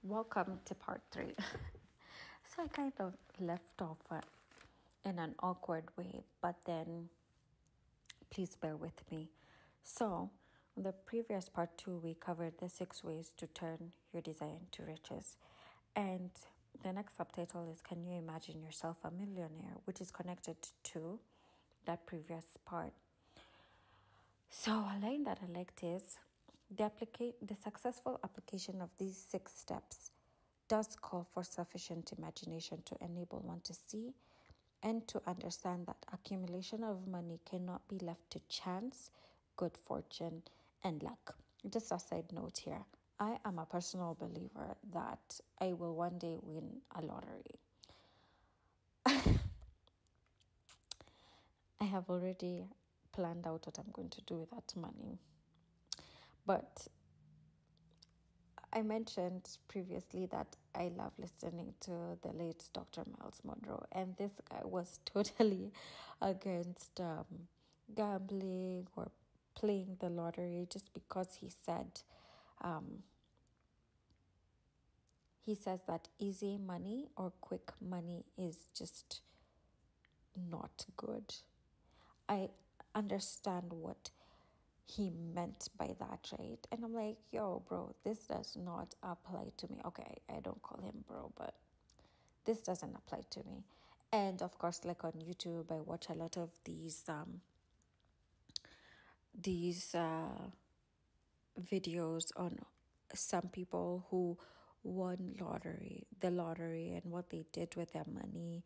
Welcome to part 3. So I kind of left off in an awkward way, but then please bear with me. So, in the previous part 2, we covered the 6 ways to turn your desire into riches. And the next subtitle is Can You Imagine Yourself a Millionaire? Which is connected to that previous part. So, a line that I liked is the successful application of these 6 steps does call for sufficient imagination to enable one to see and to understand that accumulation of money cannot be left to chance, good fortune, and luck. Just a side note here, I am a personal believer that I will one day win a lottery. I have already planned out what I'm going to do with that money. But I mentioned previously that I love listening to the late Dr. Miles Monroe, and this guy was totally against gambling or playing the lottery just because he says that easy money or quick money is just not good. I understand what he meant by that, right? And I'm like, yo, bro, this does not apply to me. Okay, I don't call him bro, but this doesn't apply to me. And of course, like on YouTube, I watch a lot of these videos on some people who won the lottery and what they did with their money.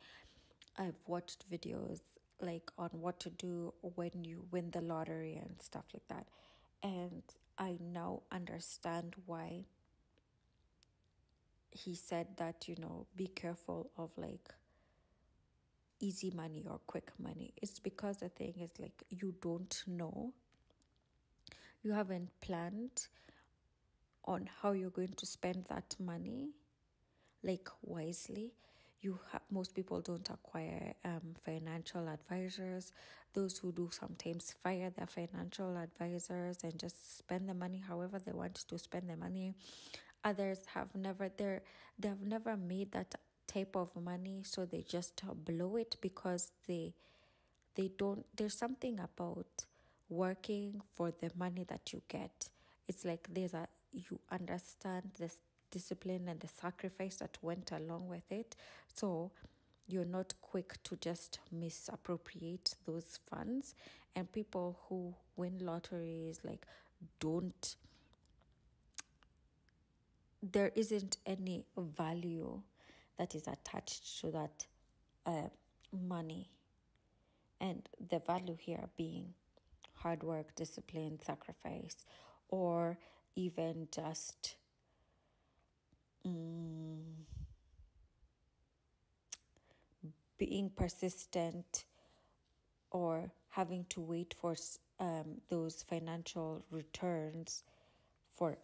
I've watched videos like on what to do when you win the lottery and stuff like that. And I now understand why he said that, be careful of like easy money or quick money. It's because the thing is like you don't know. You haven't planned on how you're going to spend that money like wisely. Most people don't acquire financial advisors. Those who do sometimes fire their financial advisors and just spend the money however they want to spend the money. Others have never made that type of money, so they just blow it because they don't. There's something about working for the money that you get. It's like you understand this discipline and the sacrifice that went along with it. So you're not quick to just misappropriate those funds. And people who win lotteries there isn't any value that is attached to that money. And the value here being hard work, discipline, sacrifice, or even just being persistent or having to wait for those financial returns for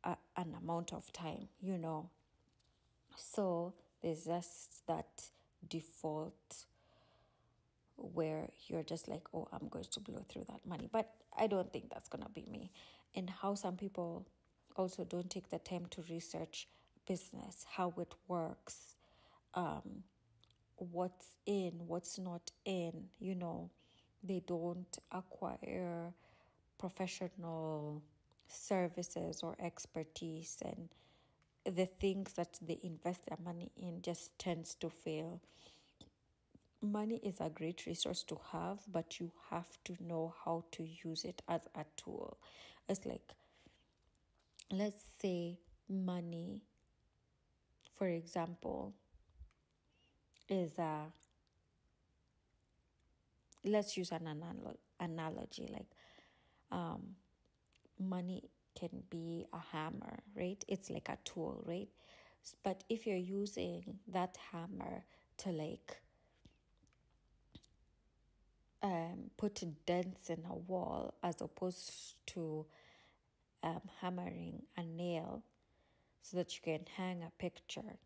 an amount of time, So there's just that default where you're just like, oh, I'm going to blow through that money. But I don't think that's going to be me. And how some people also don't take the time to research business, how it works, what's in, what's not in, They don't acquire professional services or expertise, and the things that they invest their money in just tends to fail. Money is a great resource to have, but you have to know how to use it as a tool. It's like, let's say money, for example, is let's use an analogy, like money can be a hammer, right? It's like a tool, right? But if you're using that hammer to put dents in a wall as opposed to hammering a nail so that you can hang a picture,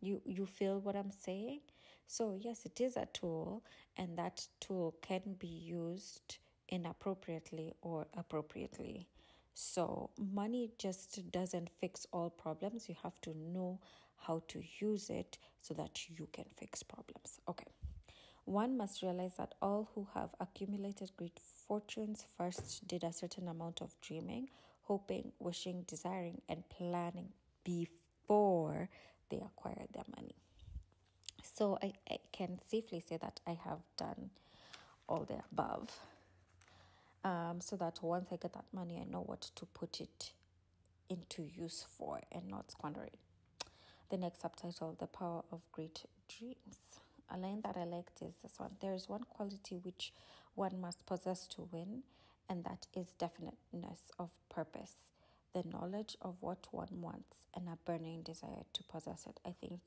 you feel what I'm saying? So yes, it is a tool, and that tool can be used inappropriately or appropriately. So money just doesn't fix all problems. You have to know how to use it so that you can fix problems. Okay. One must realize that all who have accumulated great fortunes first did a certain amount of dreaming, hoping, wishing, desiring, and planning before they acquired their money. So I can safely say that I have done all the above. So that once I get that money, I know what to put it into use for and not squander it. The next subtitle, The Power of Great Dreams. A line that I liked is this one. There is one quality which one must possess to win, and that is definiteness of purpose, the knowledge of what one wants, and a burning desire to possess it. I think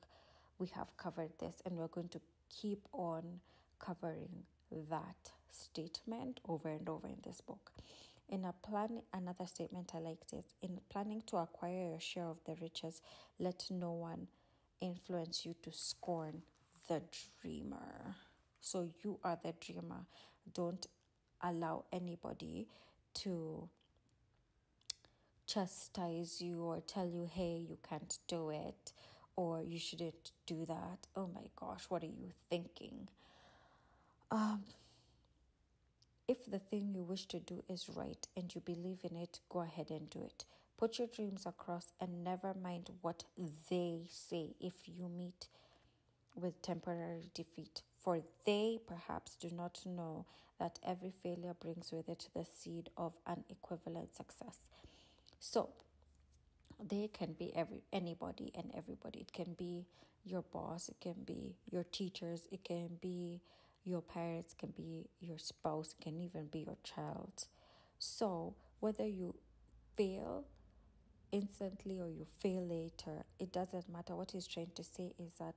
we have covered this, and we're going to keep on covering that statement over and over in this book. Another statement I liked is, in planning to acquire your share of the riches, let no one influence you to scorn the dreamer. So you are the dreamer. Don't allow anybody to chastise you or tell you, hey, you can't do it, or you shouldn't do that. Oh my gosh, what are you thinking? If the thing you wish to do is right and you believe in it, go ahead and do it. Put your dreams across and never mind what they say if you meet with temporary defeat, for they perhaps do not know that every failure brings with it the seed of an equivalent success. So they can be anybody and everybody. It can be your boss, it can be your teachers, it can be your parents, it can be your spouse, it can even be your child. So whether you fail instantly or you fail later, it doesn't matter. What he's trying to say is that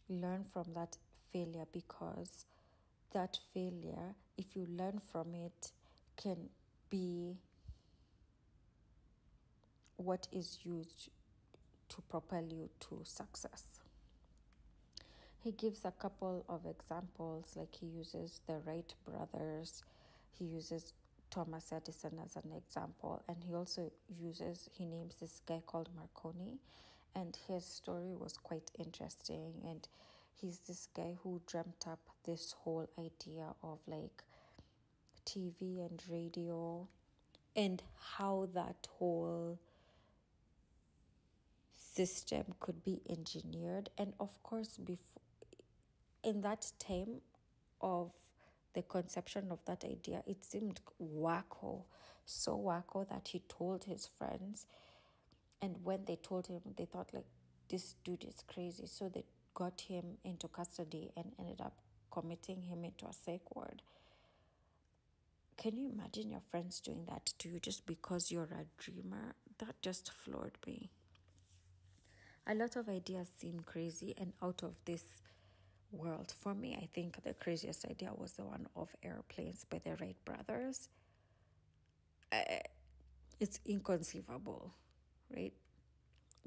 learn from that failure, because that failure, if you learn from it, can be what is used to propel you to success. He gives a couple of examples, like he uses the Wright brothers, he uses Thomas Edison as an example, and he names this guy called Marconi, and his story was quite interesting. And he's this guy who dreamt up this whole idea of like TV and radio, and how that whole system could be engineered. And of course, before, in that time of the conception of that idea, it seemed wacko, so wacko that he told his friends, and when they told him, they thought like, this dude is crazy. So they got him into custody and ended up committing him into a psych ward. Can you imagine your friends doing that to you just because you're a dreamer? That just floored me. A lot of ideas seem crazy and out of this world. For me, I think the craziest idea was the one of airplanes by the Wright brothers. It's inconceivable, right?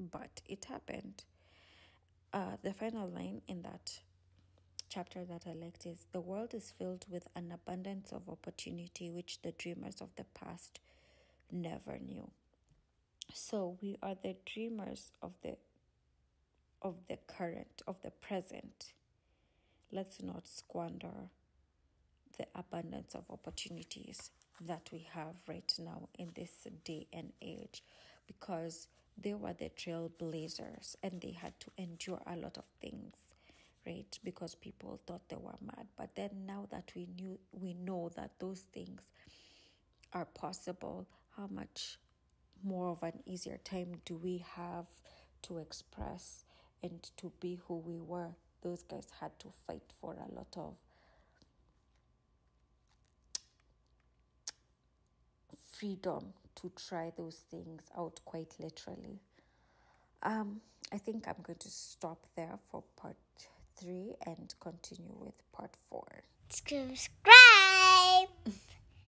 But it happened. The final line in that chapter that I liked is, the world is filled with an abundance of opportunity which the dreamers of the past never knew. So we are the dreamers of the current, of the present. Let's not squander the abundance of opportunities that we have right now in this day and age, because they were the trailblazers and they had to endure a lot of things, right? Because people thought they were mad. But then now that we know that those things are possible, how much more of an easier time do we have to express and to be who we were? Those guys had to fight for a lot of freedom to try those things out, quite literally. I think I'm going to stop there for part 3 and continue with part 4. Subscribe!